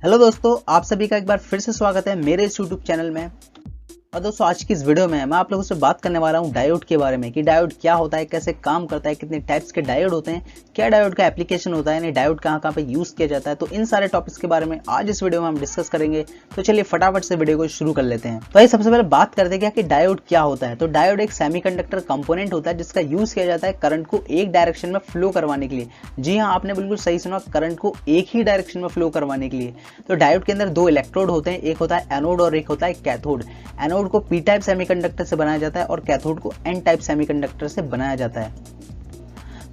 Hello दोस्तों, आप सभी का एक बार फिर से स्वागत है मेरे इस यूट्यूब चैनल में। और दोस्तों, आज की इस वीडियो में मैं आप लोगों से बात करने वाला हूं डायोड के बारे में कि डायोड क्या होता है, कैसे काम करता है, कितने टाइप्स के डायोड होते हैं, क्या डायोड का एप्लीकेशन होता है, यानी डायोड कहां पे यूज किया जाता है। तो इन सारे टॉपिक्स के बारे में आज इस वीडियो में हम डिस्कस करेंगे। तो चलिए फटाफट से वीडियो को शुरू कर लेते हैं। तो सबसे पहले बात करते हैं कि डायोड क्या होता है। तो डायोड एक सेमीकंडक्टर कंपोनेंट होता है जिसका यूज किया जाता है करंट को एक डायरेक्शन में फ्लो करवाने के लिए। जी हाँ, आपने बिल्कुल सही सुना, करंट को एक ही डायरेक्शन में फ्लो करवाने के लिए। तो डायोड के अंदर दो इलेक्ट्रोड होते हैं, एक होता है एनोड और एक होता है कैथोड। एनोड को पी टाइप सेमीकंडक्टर से बनाया जाता है और कैथोड को एन टाइप सेमीकंडक्टर से बनाया जाता है।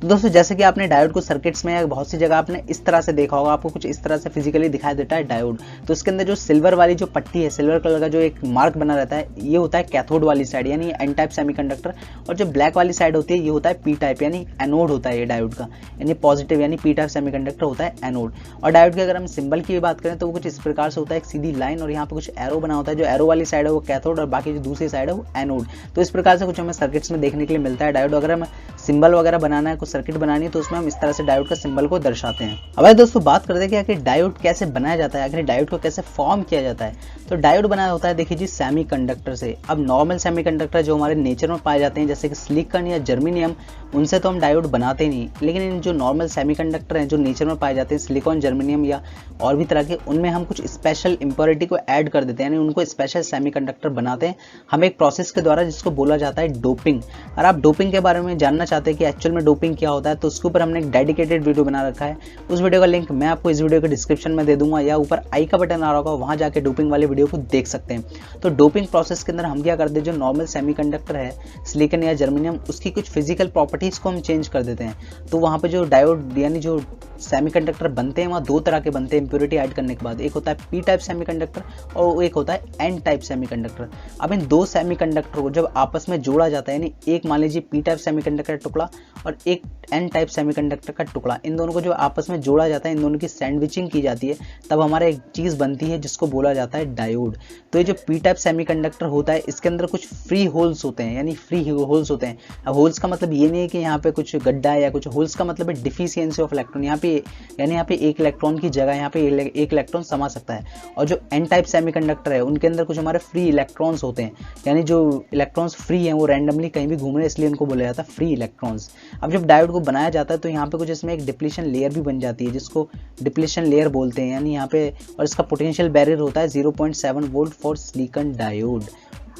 तो दोस्तों, जैसे कि आपने डायोड को सर्किट्स में या बहुत सी जगह आपने इस तरह से देखा होगा, आपको कुछ इस तरह से फिजिकली दिखाई देता है डायोड। तो इसके अंदर जो सिल्वर वाली जो पट्टी है, सिल्वर कलर का जो एक मार्क बना रहता है, ये होता है कैथोड वाली साइड यानी एन टाइप सेमीकंडक्टर। और जो ब्लैक वाली साइड होती है ये होता है पी टाइप यानी एनोड होता है ये डायोड का, यानी पॉजिटिव यानी पी टाइप सेमीकंडक्टर होता है एनोड। और डायोड के अगर हम सिंबल की बात करें तो वो कुछ इस प्रकार से होता है, एक सीधी लाइन और यहाँ पे कुछ एरो बना होता है। जो एरो वाली साइड है वो कैथोड और बाकी जो दूसरी साइड है वो एनोड। तो इस प्रकार से कुछ हमें सर्किट्स में देखने के लिए मिलता है डायोड। अगर हम सिंबल वगैरह बनाना है, कुछ सर्किट बनानी है, तो हम इस तरह से डायोड का सिंबल को दर्शाते हैं। अब भाई दोस्तों, बात करते हैं कि आखिर डायोड कैसे बनाया जाता है, आखिर डायोड को कैसे फॉर्म किया जाता है। तो डायोड बनाया होता है, देखिए जी, सेमीकंडक्टर से। अब नॉर्मल सेमीकंडक्टर जो हमारे नेचर में पाए जाते हैं जैसे कि सिलिकॉन या जर्मेनियम, उनसे तो हम डायोड बनाते नहीं। लेकिन इन जो नॉर्मल सेमीकंडक्टर हैं जो नेचर में पाए जाते हैं, सिलिकॉन, जर्मेनियम या और भी तरह के, उनमें हम कुछ स्पेशल इंप्योरिटी को ऐड कर देते हैं, यानी उनको स्पेशल सेमीकंडक्टर बनाते हैं हम एक प्रोसेस के द्वारा जिसको बोला जाता है डोपिंग। अगर आप डोपिंग के बारे में जानना चाहते हैं कि एक्चुअल में डोपिंग क्या होता है, तो उसके ऊपर हमने एक डेडिकेटेड वीडियो बना रखा है। उस वीडियो का लिंक मैं आपको इस वीडियो के डिस्क्रिप्शन में दे दूंगा या ऊपर आई का बटन आ रहा होगा, वहां जाके डोपिंग वाले वीडियो को देख सकते हैं। तो डोपिंग प्रोसेस के अंदर हम क्या करते हैं, जो नॉर्मल सेमीकंडक्टर है, सिलिकॉन या जर्मेनियम, उसकी कुछ फिजिकल प्रॉपर्टीज को हम चेंज कर देते हैं। तो वहां पे जो डायोड यानी जो सेमीकंडक्टर बनते हैं वहाँ दो तरह के बनते हैं इंप्योरिटी ऐड करने के बाद। एक होता है पी टाइप सेमीकंडक्टर और एक होता है एन टाइप सेमीकंडक्टर। अब इन दो सेमीकंडक्टर को जब आपस में जोड़ा जाता है, यानी एक मान लीजिए पी टाइप सेमीकंडक्टर का टुकड़ा और एक एन टाइप सेमीकंडक्टर का टुकड़ा, इन दोनों को जो आपस में जोड़ा जाता है, इन दोनों की सैंडविचिंग की जाती है, तब हमारा एक चीज बनती है जिसको बोला जाता है डायोड। तो ये जो पी टाइप सेमीकंडक्टर होता है, इसके अंदर कुछ फ्री होल्स होते हैं, यानी फ्री होल्स होते हैं। अब होल्स का मतलब ये नहीं है कि यहाँ पे कुछ गड्ढा है या कुछ, होल्स का मतलब है डिफिशियंसी ऑफ इलेक्ट्रॉन। यहाँ पे यानी यहाँ पे एक इलेक्ट्रॉन की जगह यहाँ पे एक इलेक्ट्रॉन समा सकता है। और जो एन टाइप सेमीकंडक्टर है उनके अंदर कुछ हमारे फ्री इलेक्ट्रॉन्स होते हैं, यानी जो इलेक्ट्रॉन्स फ्री हैं वो रैंडमली कहीं भी घूम रहे हैं, इसलिए उनको बोला जाता है फ्री इलेक्ट्रॉन्स। अब जब डायोड को बनाया जाता है तो यहाँ पे कुछ इसमें एक डिप्लीशन लेयर भी बन जाती है जिसको डिप्लीशन लेयर बोलते हैं, यानी यहाँ पे, और इसका पोटेंशियल बैरियर होता है 0.7 वोल्ट फॉर सिलिकॉन डायोड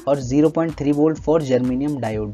और 0.3 वोल्ट फॉर जर्मेनियम डायोड।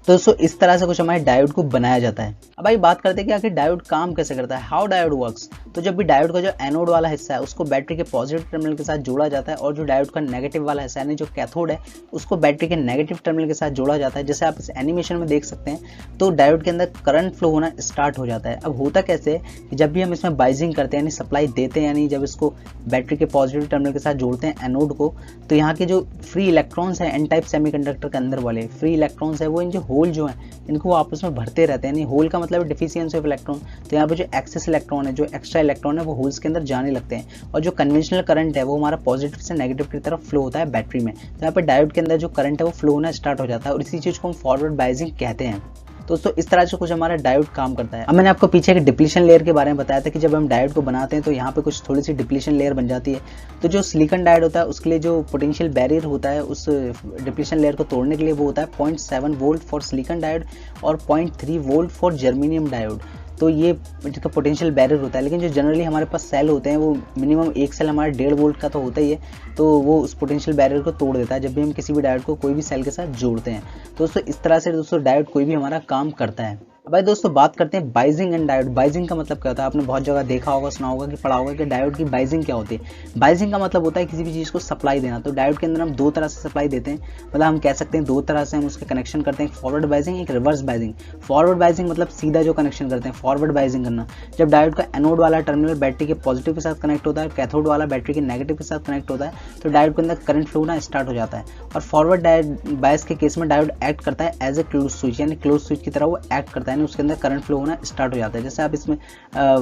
तो दोस्तों, इस तरह से कुछ हमारे डायोड को बनाया जाता है। अब भाई बात करते हैं कि आखिर डायोड काम कैसे करता है, हाउ डायोड वर्क्स। तो जब भी डायोड का जो एनोड वाला हिस्सा है उसको बैटरी के पॉजिटिव टर्मिनल के साथ जोड़ा जाता है और जो डायोड का नेगेटिव वाला हिस्सा यानी जो कैथोड है उसको बैटरी के नेगेटिव टर्मिनल के साथ जोड़ा जाता है। जैसे आप इस एनिमेशन में देख सकते हैं, तो डायोड के अंदर करंट फ्लो होना स्टार्ट हो जाता है। अब होता कैसे कि जब भी हम इसमें बाइजिंग करते हैं यानी सप्लाई देते हैं, यानी जब इसको बैटरी के पॉजिटिव टर्मिनल के साथ जोड़ते हैं एनोड को, तो यहाँ के जो फ्री इलेक्ट्रॉन्स हैं एन टाइप सेमीकंडक्टर के अंदर वाले फ्री इलेक्ट्रॉन्स है, वो इन जो होल जो है इनको आपस में भरते रहते हैं। यानी होल का मतलब डिफिशियंसी ऑफ इलेक्ट्रॉन। तो यहाँ पे जो एक्सेस इलेक्ट्रॉन है, जो एक्स्ट्रा इलेक्ट्रॉन है, वो होल्स के अंदर जाने लगते हैं और जो कन्वेंशनल करंट है वो हमारा पॉजिटिव से नेगेटिव की तरफ फ्लो होता है बैटरी में। तो यहाँ पे डायोड के अंदर जो करंट है वो फ्लो होना स्टार्ट हो जाता है और इसी चीज को हम फॉरवर्ड बायसिंग कहते हैं। दोस्तों, इस तरह से कुछ हमारा डायोड काम करता है। अब मैंने आपको पीछे एक डिप्लीशन लेयर के बारे में बताया था कि जब हम डायोड को बनाते हैं तो यहाँ पे कुछ थोड़ी सी डिप्लीशन लेयर बन जाती है। तो जो सिलिकॉन डायोड होता है उसके लिए जो पोटेंशियल बैरियर होता है उस डिप्लीशन लेयर को तोड़ने के लिए वो होता है 0.7 वोल्ट फॉर सिलिकॉन डायोड और 0.3 वोल्ट फॉर जर्मेनियम डायोड। तो ये जिसका पोटेंशियल बैरियर होता है। लेकिन जो जनरली हमारे पास सेल होते हैं वो मिनिमम एक सेल हमारा 1.5 वोल्ट का तो होता ही है, तो वो उस पोटेंशियल बैरियर को तोड़ देता है जब भी हम किसी भी डायोड को कोई भी सेल के साथ जोड़ते हैं। तो दोस्तों, इस तरह से दोस्तों डायोड कोई भी हमारा काम करता है। भाई दोस्तों, बात करते हैं बाइजिंग एंड डायोड। बाइजिंग का मतलब क्या होता है, आपने बहुत जगह देखा होगा, सुना होगा कि पढ़ा होगा कि डायोड की बाइजिंग क्या होती है। बाइजिंग का मतलब होता है किसी भी चीज़ को सप्लाई देना। तो डायोड के अंदर हम दो तरह से सप्लाई देते हैं, मतलब हम कह सकते हैं दो तरह से हम उसके कनेक्शन करते हैं, एक फॉरवर्ड बाइजिंग, एक रिवर्स बाइजिंग। फॉरवर्ड बाइजिंग मतलब सीधा जो कनेक्शन करते हैं, फॉरवर्ड बाइजिंग करना। जब डायोड का एनोड वाला टर्मिनल बैटरी के पॉजिटिव के साथ कनेक्ट होता है, कैथोड वाला बैटरी के नेगेटिव के साथ कनेक्ट होता है, तो डायोड के अंदर करंट फ्लो होना स्टार्ट हो जाता है। और फॉरवर्ड बायस के केस में डायोड एक्ट करता है एज ए क्लोज स्विच, यानी क्लोज स्विच की तरह वो एक्ट करता है। है ना उसके अंदर करंट फ्लो होना स्टार्ट हो जाता है। जैसे आप इसमें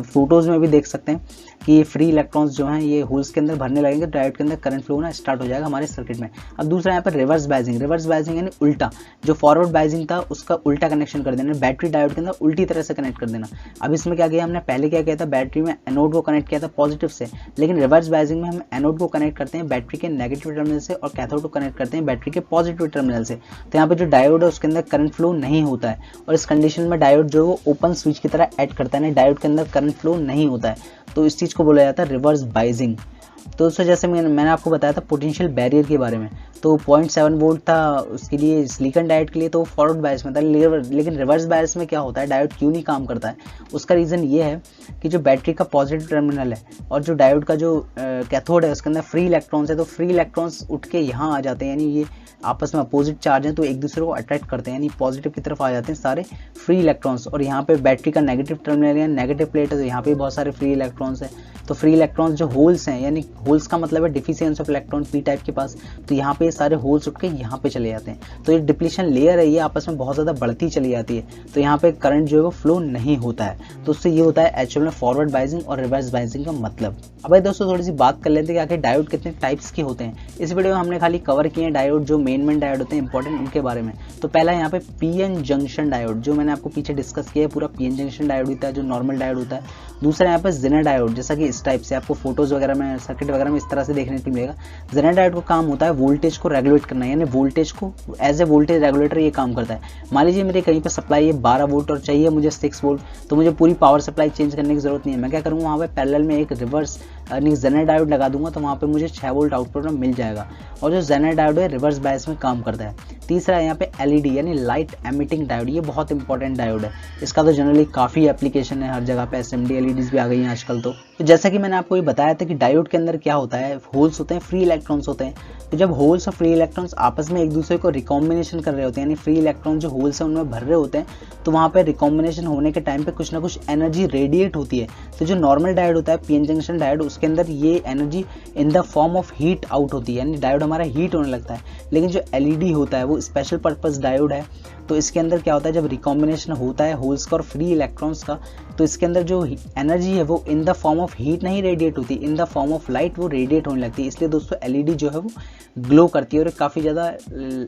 फोटोज़ में भी देख सकते हैं कि ये फ्री इलेक्ट्रॉन्स जो हैं ये होल्स के अंदर भरने लगेंगे, डायोड के अंदर करंट फ्लो होना स्टार्ट हो जाएगा हमारे सर्किट में। अब दूसरा यहाँ पर रिवर्स बायसिंग। रिवर्स बायसिंग यानी उल्टा, जो फॉरवर्ड बायसिंग था उसका उल्टा कनेक्शन कर देना, बैटरी डायोड के अंदर उल्टी तरह से कनेक्ट कर देना। अब इसमें क्या किया हमने, पहले क्या किया था, बैटरी में एनोड को कनेक्ट किया था पॉजिटिव से, लेकिन रिवर्स बायसिंग में हम एनोड को कनेक्ट करते हैं बैटरी के नेगेटिव टर्मिनल से और कैथोड को कनेक्ट करते हैं बैटरी के पॉजिटिव टर्मिनल से। तो यहाँ पे जो डायोड है उसके अंदर करंट फ्लो नहीं होता है, और इस कंडीशन में डायोड जो है वो ओपन स्विच की तरह एक्ट करता है, डायोड के अंदर करंट फ्लो नहीं होता है। तो इस चीज़ को बोला जाता है रिवर्स बायसिंग। तो दोस्तों जैसे मैंने आपको बताया था पोटेंशियल बैरियर के बारे में, तो 0.7 वोल्ट था उसके लिए सिलिकॉन डायोड के लिए, तो फॉरवर्ड बायस में था। लेकिन रिवर्स बायस में क्या होता है, डायोड क्यों नहीं काम करता है, उसका रीज़न ये है कि जो बैटरी का पॉजिटिव टर्मिनल है और जो डायोड का जो कैथोड है उसके अंदर फ्री इलेक्ट्रॉन्स है, तो फ्री इलेक्ट्रॉन्स उठ के यहाँ आ जाते हैं, यानी ये आपस में अपोजिट चार्ज हैं तो एक दूसरे को अट्रैक्ट करते हैं, यानी पॉजिटिव की तरफ आ जाते हैं सारे फ्री इलेक्ट्रॉन्स। और यहाँ पे बैटरी का नेगेटिव टर्मिनल या नेगेटिव प्लेट है, तो यहाँ पे बहुत सारे फ्री इलेक्ट्रॉन्स हैं। तो फ्री इलेक्ट्रॉन्स जो होल्स हैं, यानी होल्स का मतलब है डिफिशियंस ऑफ इलेक्ट्रॉन पी टाइप के पास, तो यहाँ पे सारे होल्स उठ के यहाँ पे चले जाते हैं। तो ये डिप्लीशन लेयर है, ये आपस में बहुत ज़्यादा बढ़ती चली जाती है, तो यहाँ पे करंट जो है वो फ्लो नहीं होता है। तो उससे ये होता है एक्चुअल में फॉरवर्ड बायसिंग और रिवर्स बायसिंग का मतलब। अब भाई दोस्तों थोड़ी सी बात कर लेते हैं कि आखिर डायोड कितने टाइप्स के होते हैं। इस वीडियो में हमने खाली कवर किए हैं डायोड, जो मेन डायोड होते हैं इंपॉर्टेंट, उनके बारे में। तो पहला यहाँ पे पीएन जंक्शन डायोड, जो मैंने आपको पीछे डिस्कस किया है, पूरा पीएन जंक्शन डायोड होता है जो नॉर्मल डायोड होता है। दूसरा यहाँ पे जेनर डायोड, जैसा कि इस टाइप से आपको फोटोज वगैरह में, सर्किट वगैरह में इस तरह से देखने को मिलेगा। जेनर डायोड का काम होता है वोल्टेज को रेगुलेट करना, यानी वोल्टेज को एज ए वोल्टेज रेगुलेटर ये काम करता है। मान लीजिए मेरे कहीं पर सप्लाई है 12 वोल्ट और चाहिए मुझे 6 वोल्ट, तो मुझे पूरी पावर सप्लाई चेंज करने की जरूरत नहीं है। मैं क्या करूँगा, वहाँ पे पैरेलल में एक रिवर्स यानी जेनर डायोड लगा दूंगा, तो वहाँ पे मुझे 6 वोल्ट आउटपुट में मिल जाएगा। और जो जेनर डायोड है रिवर्स बायस में काम करता है। तीसरा यहाँ पे एलईडी यानी लाइट एमिटिंग डायोड, ये बहुत इंपॉर्टेंट डायोड है। इसका तो जनरली काफ़ी एप्लीकेशन है, हर जगह पे एसएमडी एलईडीज भी आ गई हैं आजकल। तो जैसा कि मैंने आपको ये बताया था कि डायोड के अंदर क्या होता है, होल्स होते हैं, फ्री इलेक्ट्रॉन्स होते हैं। तो जब होल्स और फ्री इलेक्ट्रॉन्स आपस में एक दूसरे को रिकॉम्बिनेशन कर रहे होते हैं, यानी फ्री इलेक्ट्रॉन जो होल्स हैं उनमें भर रहे होते हैं, तो वहाँ पे रिकॉम्बिनेशन होने के टाइम पे कुछ ना कुछ एनर्जी रेडिएट होती है। तो जो नॉर्मल डायोड होता है पीएन जंक्शन डायोड, उसके अंदर ये energy in the form of heat out होती है, यानी डायोड हमारा हीट होने लगता है। लेकिन जो एलईडी होता है वो स्पेशल पर्पस डायोड है, तो इसके अंदर क्या होता है, जब रिकॉम्बिनेशन होता है होल्स का और फ्री इलेक्ट्रॉन्स का, तो इसके अंदर जो एनर्जी है वो in the form of heat नहीं रेडिएट होती, in the form of light वो रेडिएट होने लगती है। इसलिए दोस्तों एलईडी जो है वो ग्लो करती है और काफ़ी ज़्यादा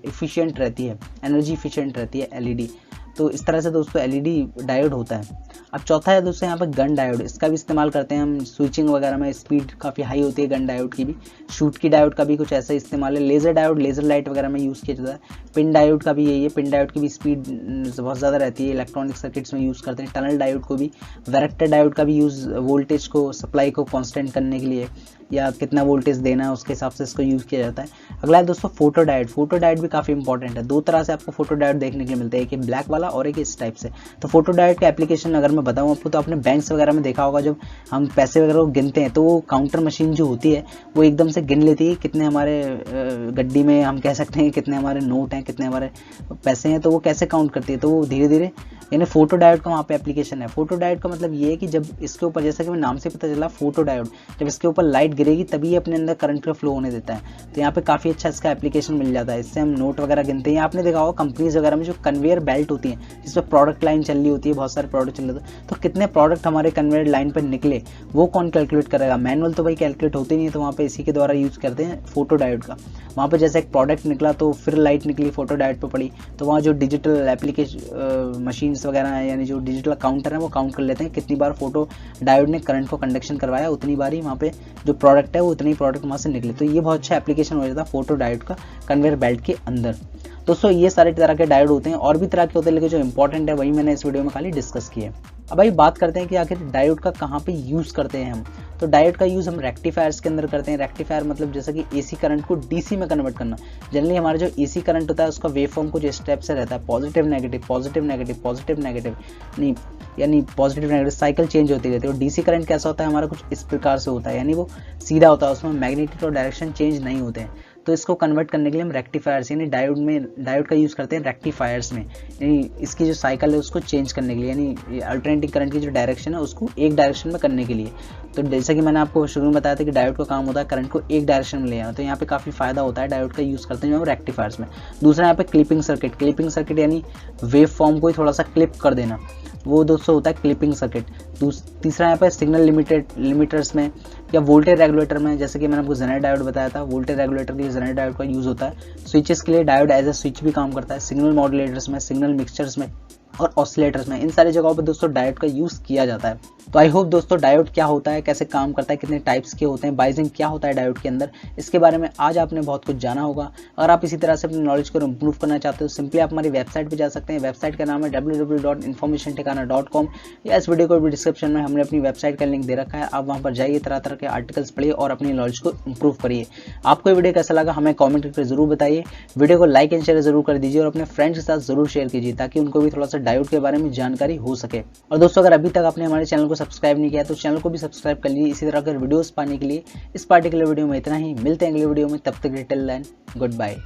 इफिशियंट रहती है, एनर्जी इफिशियंट रहती है एलईडी। तो इस तरह से दोस्तों एलईडी डायोड होता है। अब चौथा है दोस्तों यहाँ पर गन डायोड, इसका भी इस्तेमाल करते हैं हम स्विचिंग वगैरह में, स्पीड काफ़ी हाई होती है गन डायोड की भी। शूट की डायोड का भी कुछ ऐसा इस्तेमाल है। लेज़र डायोड लेज़र लाइट वगैरह में यूज़ किया जाता है। पिन डायोड का भी यही है, पिन डायोड की भी स्पीड बहुत ज़्यादा रहती है, इलेक्ट्रॉनिक सर्किट्स में यूज़ करते हैं। टनल डायोड को भी, वैरेक्टर डायोड का भी यूज़ वोल्टेज को, सप्लाई को कॉन्स्टेंट करने के लिए, या कितना वोल्टेज देना है उसके हिसाब से इसको यूज़ किया जाता है। अगला है दोस्तों फोटो डायोड। फोटो डायोड भी काफ़ी इंपॉर्टेंट है। दो तरह से आपको फोटो डायोड देखने के लिए मिलते हैं, एक ब्लैक वाला और एक इस टाइप से। तो फोटो डायोड का एप्लीकेशन अगर मैं बताऊँ आपको, तो आपने बैंक्स वगैरह में देखा होगा, जब हम पैसे वगैरह को गिनते हैं तो वो काउंटर मशीन जो होती है वो एकदम से गिन लेती है कितने हमारे गड्डी में, हम कह सकते हैं कितने हमारे नोट हैं, कितने हमारे पैसे हैं, तो वो कैसे काउंट करती है, तो वो धीरे धीरे, यानी फोटो डायोड का वहाँ पे एप्लीकेशन है। फोटो डायोड का मतलब ये है कि जब इसके ऊपर, जैसा कि मैं नाम से पता चला फोटो डायोड, जब इसके ऊपर लाइट गिरेगी तभी ये अपने अंदर करंट का फ्लो होने देता है। तो यहाँ पे काफ़ी अच्छा इसका एप्लीकेशन मिल जाता है। इससे हम नोट वगैरह गिनते हैं। आपने देखा होगा कंपनीज वगैरह में जो कन्वेयर बेल्ट होती है, जिसमें प्रोडक्ट लाइन चल रही होती है, बहुत सारे प्रोडक्ट चल रहे होते हैं, तो कितने प्रोडक्ट हमारे कन्वेयर लाइन पर निकले वो कौन कैलकुलेट करेगा। मैनुअल तो भाई कैलकुलेट होते नहीं है, तो वहाँ पे इसी के द्वारा यूज़ करते हैं फोटो डायोड का। वहाँ पे जैसे एक प्रोडक्ट निकला तो फिर लाइट निकली फोटो डायोड पर पड़ी, तो वहाँ जो डिजिटल एप्लीकेशन मशीन्स वगैरह हैं, यानी जो डिजिटल काउंटर है वो काउंट कर लेते हैं कितनी बार फोटो डायोड ने करंट को कंडक्शन करवाया, उतनी बार ही वहाँ पे जो प्रोडक्ट है वो उतनी प्रोडक्ट वहाँ से निकले। तो ये बहुत अच्छा एप्लीकेशन हो जाता है फोटो डायोड का कन्वेयर बेल्ट के अंदर। दोस्तों ये सारे तरह के डायोड होते हैं, और भी तरह के होते हैं, लेकिन जो इंपॉर्टेंट है वही मैंने इस वीडियो में खाली डिस्कस किए। अब भाई बात करते हैं कि आखिर डायोड का कहाँ पे यूज़ करते हैं हम। तो डायोड का यूज़ हम रेक्टिफायर्स के अंदर करते हैं। रेक्टिफायर मतलब जैसा कि एसी करंट को डीसी में कन्वर्ट करना। जनरली हमारा जो एसी करंट होता है उसका वेव फॉर्म कुछ स्टेप से रहता है, positive negative positive negative positive negative, नहीं यानी पॉजिटिव नेगेटिव साइकिल चेंज होती रहती है। और डीसी करंट कैसा होता है हमारा, कुछ इस प्रकार से होता है, यानी वो सीधा होता है, उसमें मैग्नेटिक और डायरेक्शन चेंज नहीं होते हैं। तो इसको कन्वर्ट करने के लिए हम रेक्टिफायर्स यानी डायोड का यूज़ करते हैं रेक्टिफायर्स में, यानी इसकी जो साइकिल है उसको चेंज करने के लिए, यानी अल्टरनेटिंग करंट की जो डायरेक्शन है उसको एक डायरेक्शन में करने के लिए। तो जैसा कि मैंने आपको शुरू में बताया था कि डायोड का काम होता है करंट को एक डायरेक्शन में ले आना, तो यहाँ पे काफ़ी फायदा होता है डायोड का यूज़ करते हैं जो रेक्टिफायर्स में। दूसरा यहाँ पे क्लिपिंग सर्किट यानी वेव फॉर्म को थोड़ा सा क्लिप कर देना, वो दोस्तों होता है क्लिपिंग सर्किट। तीसरा यहाँ पे सिग्नल लिमिटर्स में या वोल्टेज रेगुलेटर में, जैसे कि मैंने आपको जेनर डायोड बताया था, वोल्टेज रेगुलेटर के लिए जेनर डायोड का यूज़ होता है। स्विचेस के लिए डायोड एज ए स्विच भी काम करता है। सिग्नल मॉड्यूलेटर्स में, सिग्नल मिक्सचर्स में और ऑसिलेटर्स में, इन सारी जगहों पर दोस्तों डायोड का यूज़ किया जाता है। तो आई होप दोस्तों डायोड क्या होता है, कैसे काम करता है, कितने टाइप्स के होते हैं, बाइजिंग क्या होता है डायोड के अंदर, इसके बारे में आज आपने बहुत कुछ जाना होगा। अगर आप इसी तरह से अपनी नॉलेज को इंप्रूव करना चाहते हो, सिंपली आप हमारी वेबसाइट पर जा सकते हैं। वेबसाइट का नाम है www.informationthikana.com, या इस वीडियो को भी डिस्क्रिप्शन में हमने अपनी वेबसाइट का लिंक दे रखा है। आप वहाँ पर जाइए, तरह तरह के आर्टिकल्स पढ़िए और अपनी नॉलेज को इंप्रूव करिए। आपको ये वीडियो कैसा लगा हमें कॉमेंट करके जरूर बताइए। वीडियो को लाइक एंड शेयर जरूर कर दीजिए और अपने फ्रेंड्स के साथ जरूर शेयर कीजिए ताकि उनको भी थोड़ा सा डायोड के बारे में जानकारी हो सके। और दोस्तों अगर अभी तक आपने हमारे चैनल को सब्सक्राइब नहीं किया तो चैनल को भी सब्सक्राइब कर लीजिए इसी तरह के वीडियोस पाने के लिए। इस पार्टिकुलर वीडियो में इतना ही, मिलते हैं अगले वीडियो में, तब तक टिल देन गुड बाय।